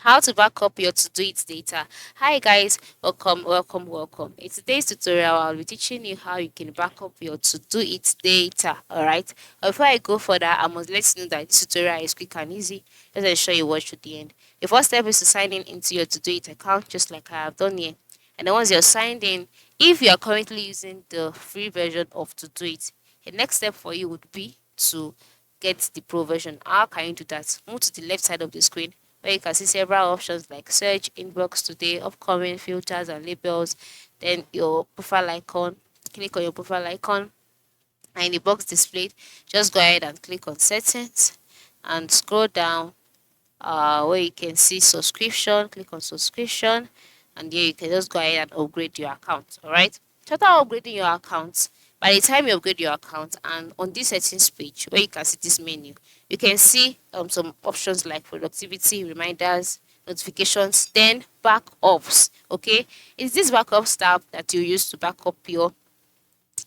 How to back up your Todoist data. Hi guys, welcome. In today's tutorial, I'll be teaching you how you can back up your Todoist data. Alright. Before I go further, I must let you know that this tutorial is quick and easy. Just ensure you watch to the end. The first step is to sign in into your Todoist account, just like I have done here. And then once you're signed in, if you are currently using the free version of Todoist, the next step for you would be to get the pro version. How can you do that? Move to the left side of the screen where you can see several options like search, inbox today, upcoming, filters and labels. Then your profile icon. Click on your profile icon, and in the box displayed, just go ahead and click on settings and scroll down where you can see subscription. Click on subscription, and here you can just go ahead and upgrade your account. All right. After upgrading your account, by the time you upgrade your account, and on this settings page where you can see this menu, you can see some options like productivity, reminders, notifications, then backups. Okay, it's this backups tab that you use to back up your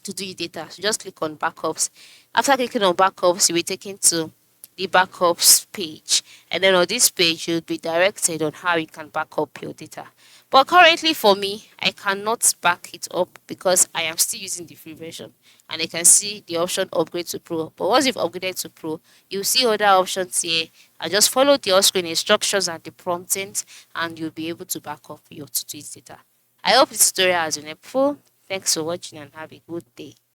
to do your data. So just click on backups. After clicking on backups, you'll be taken to the backups page. And then on this page, you'll be directed on how you can back up your data. But currently for me, I cannot back it up because I am still using the free version. And you can see the option upgrade to pro. But once you've upgraded to pro, you'll see other options here. And just follow the on-screen instructions and the promptings, and you'll be able to back up your to-do data. I hope this tutorial has been helpful. Thanks for watching and have a good day.